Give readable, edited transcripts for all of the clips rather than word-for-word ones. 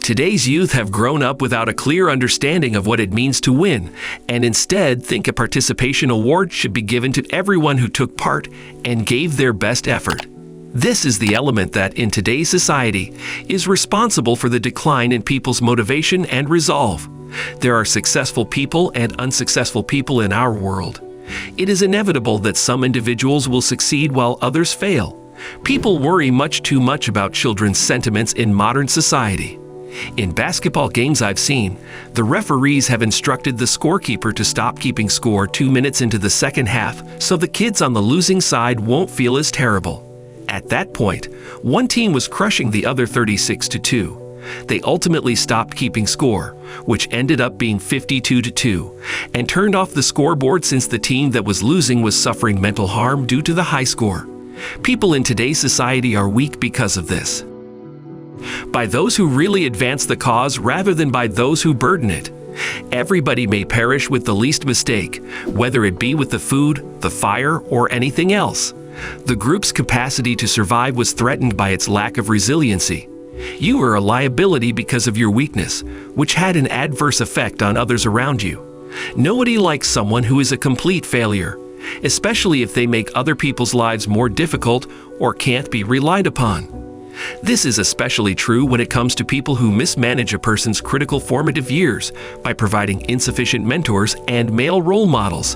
Today's youth have grown up without a clear understanding of what it means to win, and instead think a participation award should be given to everyone who took part and gave their best effort. This is the element that, in today's society, is responsible for the decline in people's motivation and resolve. There are successful people and unsuccessful people in our world. It is inevitable that some individuals will succeed while others fail. People worry much too much about children's sentiments in modern society. In basketball games I've seen, the referees have instructed the scorekeeper to stop keeping score 2 minutes into the second half so the kids on the losing side won't feel as terrible. At that point, one team was crushing the other 36-2. They ultimately stopped keeping score, which ended up being 52-2, and turned off the scoreboard since the team that was losing was suffering mental harm due to the high score. People in today's society are weak because of this. By those who really advance the cause rather than by those who burden it. Everybody may perish with the least mistake, whether it be with the food, the fire, or anything else. The group's capacity to survive was threatened by its lack of resiliency. You are a liability because of your weakness, which had an adverse effect on others around you. Nobody likes someone who is a complete failure, especially if they make other people's lives more difficult or can't be relied upon. This is especially true when it comes to people who mismanage a person's critical formative years by providing insufficient mentors and male role models,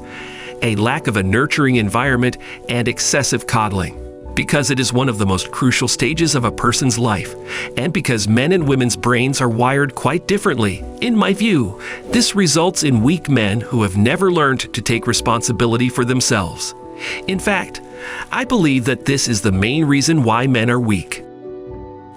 a lack of a nurturing environment, and excessive coddling. Because it is one of the most crucial stages of a person's life, and because men and women's brains are wired quite differently, in my view, this results in weak men who have never learned to take responsibility for themselves. In fact, I believe that this is the main reason why men are weak.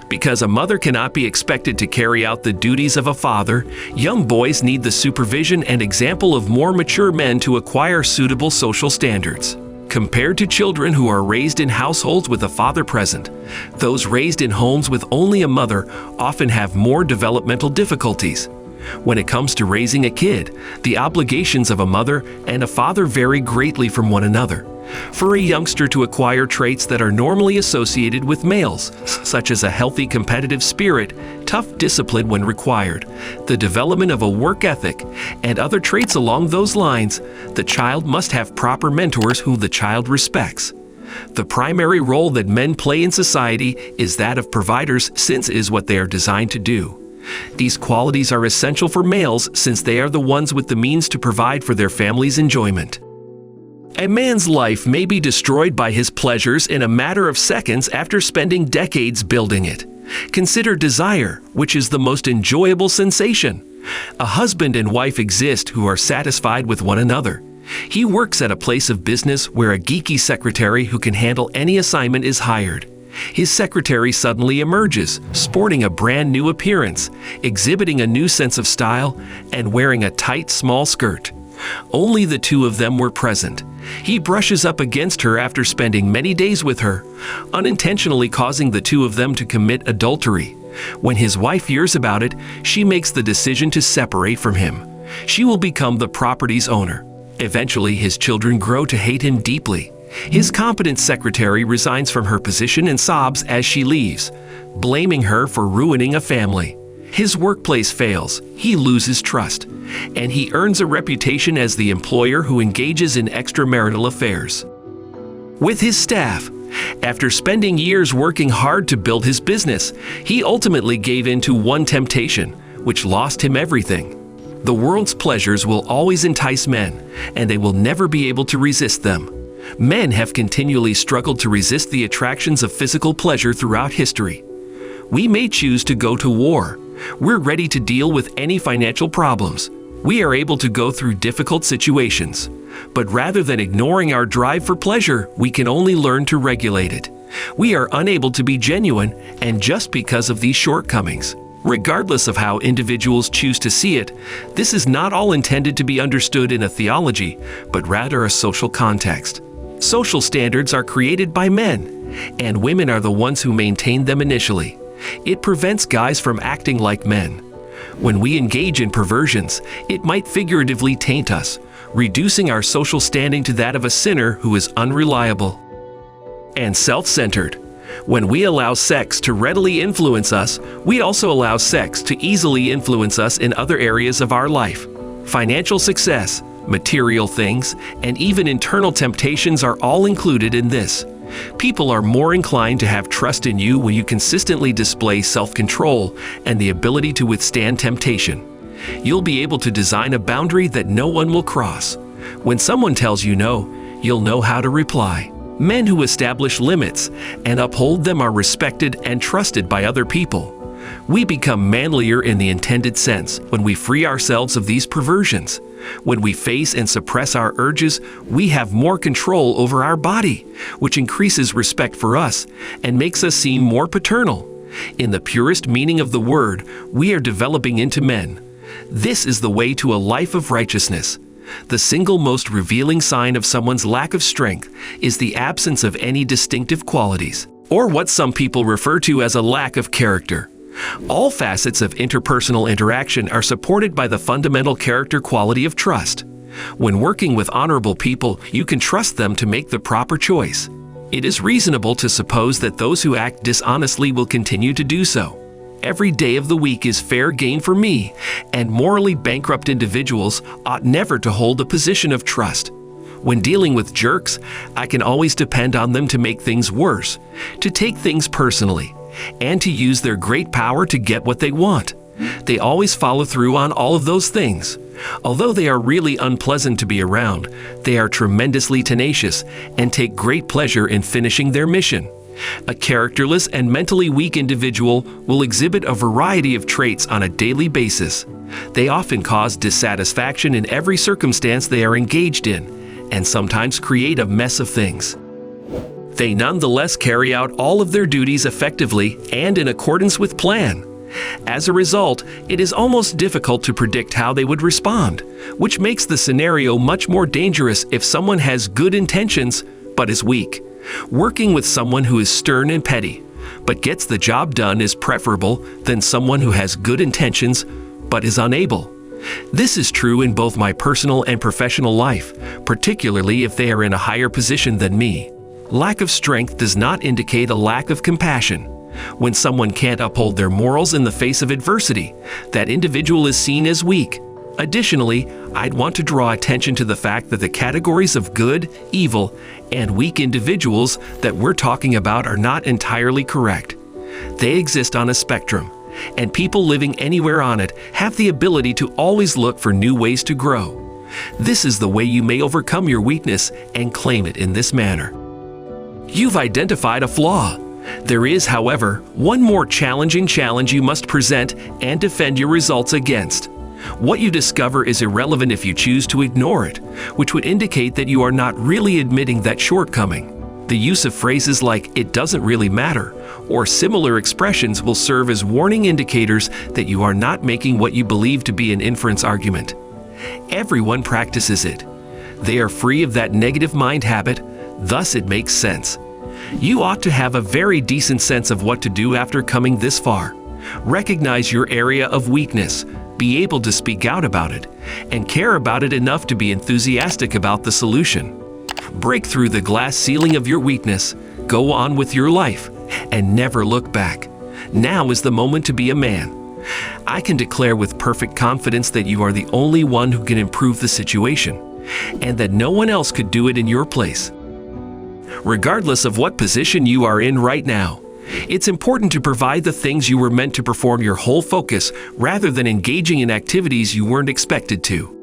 Because a mother cannot be expected to carry out the duties of a father, young boys need the supervision and example of more mature men to acquire suitable social standards. Compared to children who are raised in households with a father present, those raised in homes with only a mother often have more developmental difficulties. When it comes to raising a kid, the obligations of a mother and a father vary greatly from one another. For a youngster to acquire traits that are normally associated with males, such as a healthy competitive spirit, tough discipline when required, the development of a work ethic, and other traits along those lines, the child must have proper mentors whom the child respects. The primary role that men play in society is that of providers, since it is what they are designed to do. These qualities are essential for males since they are the ones with the means to provide for their family's enjoyment. A man's life may be destroyed by his pleasures in a matter of seconds after spending decades building it. Consider desire, which is the most enjoyable sensation. A husband and wife exist who are satisfied with one another. He works at a place of business where a geeky secretary who can handle any assignment is hired. His secretary suddenly emerges, sporting a brand new appearance, exhibiting a new sense of style, and wearing a tight, small skirt. Only the two of them were present. He brushes up against her after spending many days with her, unintentionally causing the two of them to commit adultery. When his wife hears about it, she makes the decision to separate from him. She will become the property's owner. Eventually, his children grow to hate him deeply. His competent secretary resigns from her position and sobs as she leaves, blaming her for ruining a family. His workplace fails, he loses trust, and he earns a reputation as the employer who engages in extramarital affairs. With his staff, after spending years working hard to build his business, he ultimately gave in to one temptation, which lost him everything. The world's pleasures will always entice men, and they will never be able to resist them. Men have continually struggled to resist the attractions of physical pleasure throughout history. We may choose to go to war. We're ready to deal with any financial problems. We are able to go through difficult situations. But rather than ignoring our drive for pleasure, we can only learn to regulate it. We are unable to be genuine, and just because of these shortcomings. Regardless of how individuals choose to see it, this is not all intended to be understood in a theology, but rather a social context. Social standards are created by men, and women are the ones who maintain them initially. It prevents guys from acting like men. When we engage in perversions, it might figuratively taint us, reducing our social standing to that of a sinner who is unreliable and self-centered. When we allow sex to readily influence us, we also allow sex to easily influence us in other areas of our life. Financial success, material things, and even internal temptations are all included in this. People are more inclined to have trust in you when you consistently display self-control and the ability to withstand temptation. You'll be able to design a boundary that no one will cross. When someone tells you no, you'll know how to reply. Men who establish limits and uphold them are respected and trusted by other people. We become manlier in the intended sense when we free ourselves of these perversions. When we face and suppress our urges, we have more control over our body, which increases respect for us and makes us seem more paternal. In the purest meaning of the word, we are developing into men. This is the way to a life of righteousness. The single most revealing sign of someone's lack of strength is the absence of any distinctive qualities, or what some people refer to as a lack of character. All facets of interpersonal interaction are supported by the fundamental character quality of trust. When working with honorable people, you can trust them to make the proper choice. It is reasonable to suppose that those who act dishonestly will continue to do so. Every day of the week is fair game for me, and morally bankrupt individuals ought never to hold a position of trust. When dealing with jerks, I can always depend on them to make things worse, to take things personally, and to use their great power to get what they want. They always follow through on all of those things. Although they are really unpleasant to be around, they are tremendously tenacious and take great pleasure in finishing their mission. A characterless and mentally weak individual will exhibit a variety of traits on a daily basis. They often cause dissatisfaction in every circumstance they are engaged in, and sometimes create a mess of things. They nonetheless carry out all of their duties effectively and in accordance with plan. As a result, it is almost difficult to predict how they would respond, which makes the scenario much more dangerous if someone has good intentions but is weak. Working with someone who is stern and petty, but gets the job done is preferable than someone who has good intentions but is unable. This is true in both my personal and professional life, particularly if they are in a higher position than me. Lack of strength does not indicate a lack of compassion. When someone can't uphold their morals in the face of adversity, that individual is seen as weak. Additionally, I'd want to draw attention to the fact that the categories of good, evil, and weak individuals that we're talking about are not entirely correct. They exist on a spectrum, and people living anywhere on it have the ability to always look for new ways to grow. This is the way you may overcome your weakness and claim it in this manner. You've identified a flaw. There is, however, one more challenging challenge you must present and defend your results against. What you discover is irrelevant if you choose to ignore it, which would indicate that you are not really admitting that shortcoming. The use of phrases like "it doesn't really matter" or similar expressions will serve as warning indicators that you are not making what you believe to be an inference argument. Everyone practices it. They are free of that negative mind habit, thus it makes sense. You ought to have a very decent sense of what to do after coming this far. Recognize your area of weakness, be able to speak out about it, and care about it enough to be enthusiastic about the solution. Break through the glass ceiling of your weakness, go on with your life, and never look back. Now is the moment to be a man. I can declare with perfect confidence that you are the only one who can improve the situation, and that no one else could do it in your place. Regardless of what position you are in right now, it's important to provide the things you were meant to perform your whole focus rather than engaging in activities you weren't expected to.